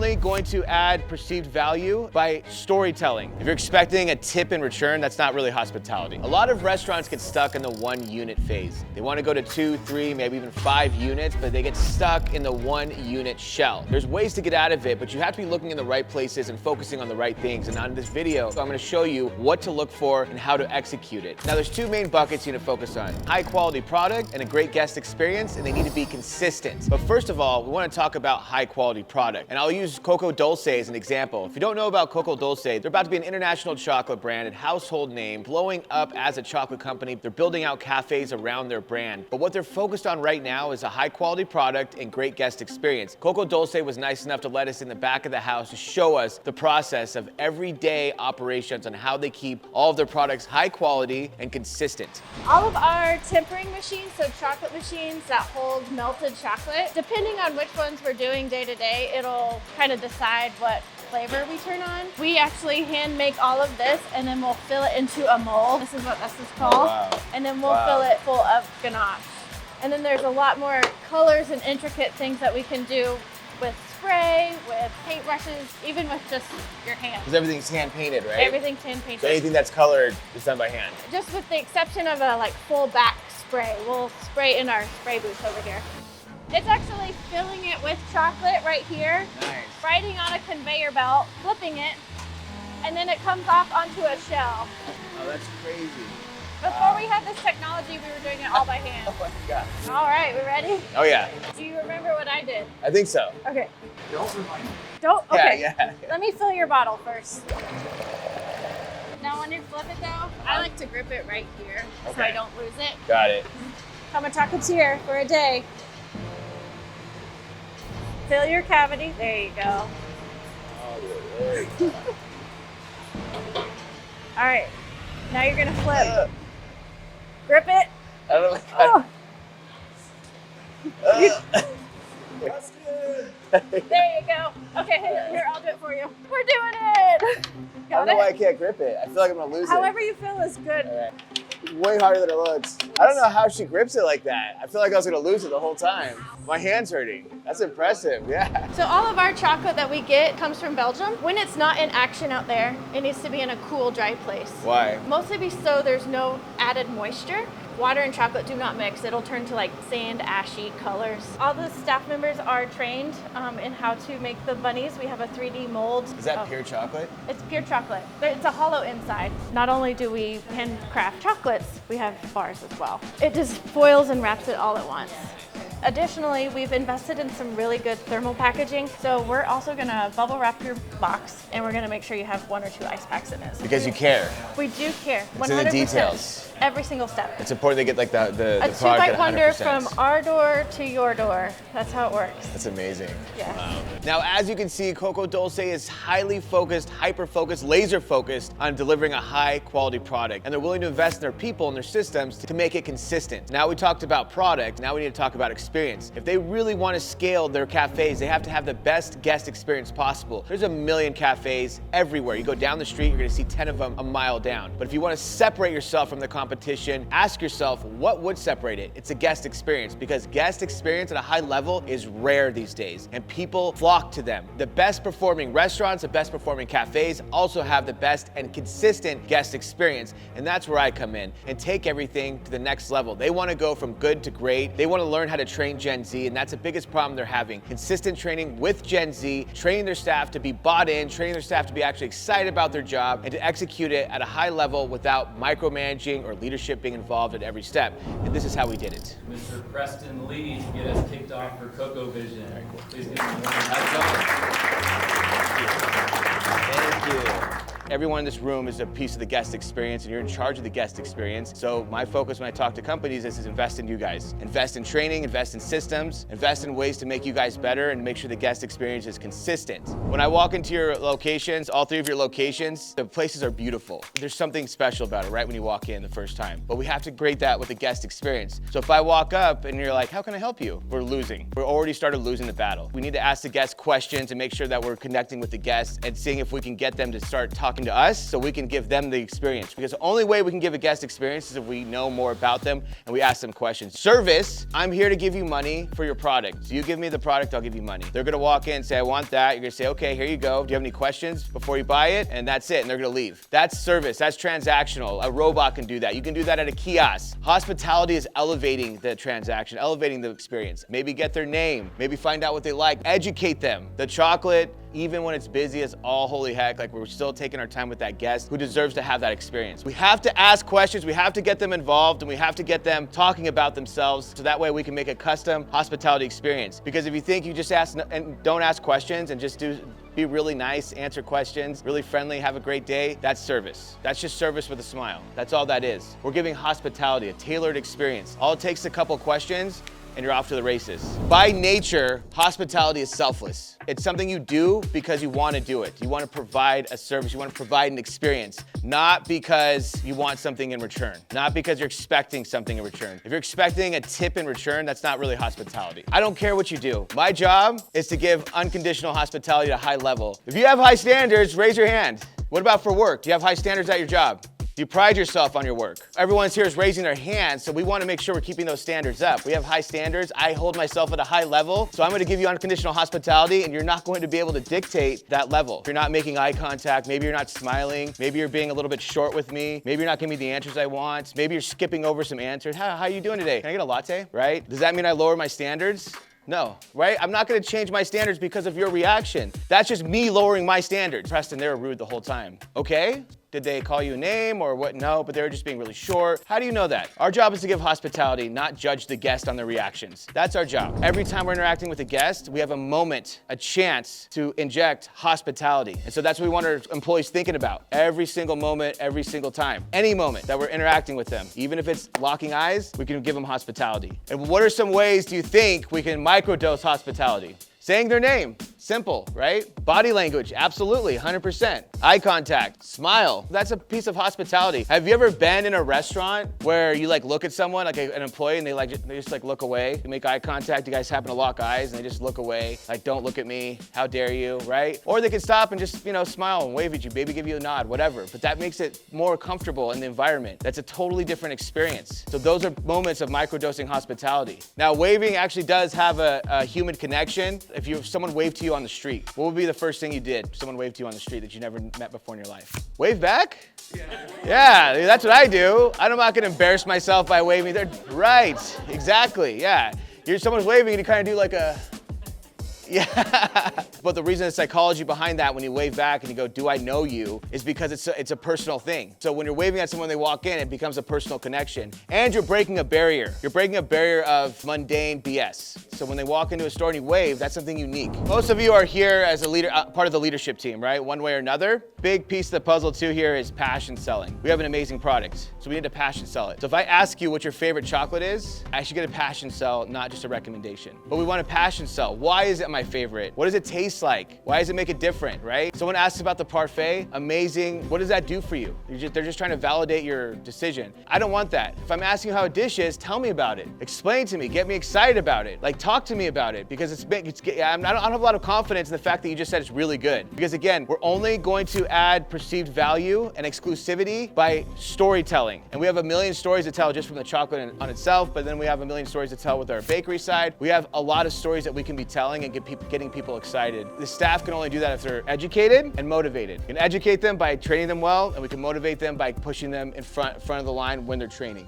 only going to add perceived value by storytelling. If you're expecting a tip in return, that's not really hospitality. A lot of restaurants get stuck in the 1 unit phase. They want to go to 2, 3, maybe even 5 units, but they get stuck in the 1 unit shell. There's ways to get out of it, but you have to be looking in the right places and focusing on the right things. And on this video, I'm going to show you what to look for and how to execute it. Now, there's 2 main buckets you need to focus on: high quality product and a great guest experience, and they need to be consistent. But first of all, we want to talk about high quality product. And I'll use Cocoa Dolce as an example. If you don't know about Cocoa Dolce, they're about to be an international chocolate brand and household name, blowing up as a chocolate company. They're building out cafes around their brand. But what they're focused on right now is a high quality product and great guest experience. Cocoa Dolce was nice enough to let us in the back of the house to show us the process of everyday operations on how they keep all of their products high quality and consistent. All of our tempering machines, so chocolate machines that hold melted chocolate, depending on which ones we're doing day to day, it'll kind of decide what flavor we turn on. We actually hand make all of this, and then we'll fill it into a mold. This is what this is called. Oh, wow. And then we'll fill it full of ganache. And then there's a lot more colors and intricate things that we can do with spray, with paintbrushes, even with just your hand. Because everything's hand painted, right? Everything's hand painted. So anything that's colored is done by hand. Just with the exception of a full back spray. We'll spray in our spray booth over here. It's actually filling it with chocolate right here. Nice. Riding on a conveyor belt, flipping it, and then it comes off onto a shell. Oh, that's crazy. Before we had this technology, we were doing it all by hand. Oh my God. All right, we ready? Oh yeah. Do you remember what I did? I think so. Okay. Don't remind me. Don't? Okay. Yeah. Let me fill your bottle first. Now when you flip it though, I like to grip it right here so I don't lose it. Got it. I'm a chocolatier for a day. Fill your cavity. There you go. All right. Now you're gonna flip. Grip it. I don't know. Oh. That's good. There you go. Okay, here, I'll do it for you. We're doing it. I don't know why I can't grip it. I feel like I'm gonna lose However you feel is good. it. All right. Way harder than it looks. I don't know how she grips it like that. I feel like I was gonna lose it the whole time. My hand's hurting. That's impressive, yeah. So all of our chocolate that we get comes from Belgium. When it's not in action out there, it needs to be in a cool, dry place. Why? Mostly so there's no added moisture. Water and chocolate do not mix. It'll turn to like sand, ashy colors. All the staff members are trained in how to make the bunnies. We have a 3D mold. Is that pure chocolate? It's pure chocolate. It's a hollow inside. Not only do we handcraft chocolates, we have bars as well. It just foils and wraps it all at once. Additionally, we've invested in some really good thermal packaging. So we're also gonna bubble wrap your box, and we're gonna make sure you have 1 or 2 ice packs in it. Because you care. We do care. It's in the details. Every single step. It's important they get like the A product two-bite at wonder 100%. from our door to your door. That's how it works. That's amazing. Yeah. Wow. Now, as you can see, Cocoa Dolce is highly focused, hyper-focused, laser-focused on delivering a high-quality product. And they're willing to invest in their people and their systems to make it consistent. Now we talked about product, now we need to talk about experience. If they really want to scale their cafes, they have to have the best guest experience possible. There's a million cafes everywhere. You go down the street, you're gonna see 10 of them a mile down. But if you want to separate yourself from the competition, ask yourself, what would separate it? It's a guest experience, because guest experience at a high level is rare these days, and people flock to them. The best performing restaurants, the best performing cafes also have the best and consistent guest experience, and that's where I come in and take everything to the next level. They want to go from good to great. They want to learn how to train Gen Z, and that's the biggest problem they're having. Consistent training with Gen Z, training their staff to be bought in, training their staff to be actually excited about their job, and to execute it at a high level without micromanaging or leadership being involved at every step. And this is how we did it. Mr. Preston Lee to get us kicked off for Cocoa Vision. Very cool. Please give him a warm Thank you. Everyone in this room is a piece of the guest experience, and you're in charge of the guest experience. So my focus when I talk to companies is invest in you guys. Invest in training, invest in systems, invest in ways to make you guys better and make sure the guest experience is consistent. When I walk into your locations, all 3 of your locations, the places are beautiful. There's something special about it right when you walk in the first time. But we have to grade that with the guest experience. So if I walk up and you're like, how can I help you? We're losing. We're already started losing the battle. We need to ask the guests questions and make sure that we're connecting with the guests and seeing if we can get them to start talking to us so we can give them the experience. Because the only way we can give a guest experience is if we know more about them and we ask them questions. Service, I'm here to give you money for your product. So you give me the product, I'll give you money. They're gonna walk in and say, I want that. You're gonna say, okay, here you go. Do you have any questions before you buy it? And that's it, and they're gonna leave. That's service, that's transactional. A robot can do that. You can do that at a kiosk. Hospitality is elevating the transaction, elevating the experience. Maybe get their name, maybe find out what they like, educate them. The chocolate, even when it's busy as all holy heck, like we're still taking our time with that guest who deserves to have that experience. We have to ask questions, we have to get them involved, and we have to get them talking about themselves so that way we can make a custom hospitality experience. Because if you think you just ask and don't ask questions and just be really nice, answer questions, really friendly, have a great day, that's service. That's just service with a smile. That's all that is. We're giving hospitality, a tailored experience. All it takes is a couple questions and you're off to the races. By nature, hospitality is selfless. It's something you do because you want to do it. You want to provide a service, you want to provide an experience, not because you want something in return, not because you're expecting something in return. If you're expecting a tip in return, that's not really hospitality. I don't care what you do. My job is to give unconditional hospitality at a high level. If you have high standards, raise your hand. What about for work? Do you have high standards at your job? Do you pride yourself on your work? Everyone's here is raising their hands, so we want to make sure we're keeping those standards up. We have high standards. I hold myself at a high level, so I'm going to give you unconditional hospitality, and you're not going to be able to dictate that level. If you're not making eye contact, maybe you're not smiling, maybe you're being a little bit short with me, maybe you're not giving me the answers I want, maybe you're skipping over some answers. How are you doing today? Can I get a latte? Right? Does that mean I lower my standards? No, right? I'm not gonna change my standards because of your reaction. That's just me lowering my standards. Preston, they were rude the whole time. Okay? Did they call you a name or what? No, but they were just being really short. How do you know that? Our job is to give hospitality, not judge the guest on their reactions. That's our job. Every time we're interacting with a guest, we have a moment, a chance to inject hospitality. And so that's what we want our employees thinking about. Every single moment, every single time. Any moment that we're interacting with them, even if it's locking eyes, we can give them hospitality. And what are some ways do you think we can microdose hospitality? Saying their name, simple, right? Body language, absolutely, 100%. Eye contact, smile, that's a piece of hospitality. Have you ever been in a restaurant where you look at someone, like an employee, and they just look away? You make eye contact, you guys happen to lock eyes, and they just look away, like, don't look at me, how dare you, right? Or they can stop and just, smile and wave at you, maybe give you a nod, whatever. But that makes it more comfortable in the environment. That's a totally different experience. So those are moments of microdosing hospitality. Now, waving actually does have a human connection. If someone waved to you on the street, what would be the first thing you did if someone waved to you on the street that you never met before in your life? Wave back? Yeah, that's what I do. I'm not gonna embarrass myself by waving. They're right, exactly, yeah. Someone's waving and you kind of do like a, yeah. But the reason the psychology behind that when you wave back and you go, do I know you, is because it's a personal thing. So when you're waving at someone, they walk in, it becomes a personal connection. And you're breaking a barrier. You're breaking a barrier of mundane BS. So when they walk into a store and you wave, that's something unique. Most of you are here as a leader, part of the leadership team, right? One way or another. Big piece of the puzzle too here is passion selling. We have an amazing product, so we need to passion sell it. So if I ask you what your favorite chocolate is, I should get a passion sell, not just a recommendation. But we want a passion sell. Why is it my favorite? What does it taste like? Why does it make it different, right? Someone asks about the parfait, amazing. What does that do for you? They're just trying to validate your decision. I don't want that. If I'm asking you how a dish is, tell me about it. Explain to me, get me excited about it. Talk to me about it, because I don't have a lot of confidence in the fact that you just said it's really good. Because again, we're only going to add perceived value and exclusivity by storytelling. And we have a million stories to tell just from the chocolate on itself, but then we have a million stories to tell with our bakery side. We have a lot of stories that we can be telling and getting people excited. The staff can only do that if they're educated and motivated. We can educate them by training them well, and we can motivate them by pushing them in front of the line when they're training.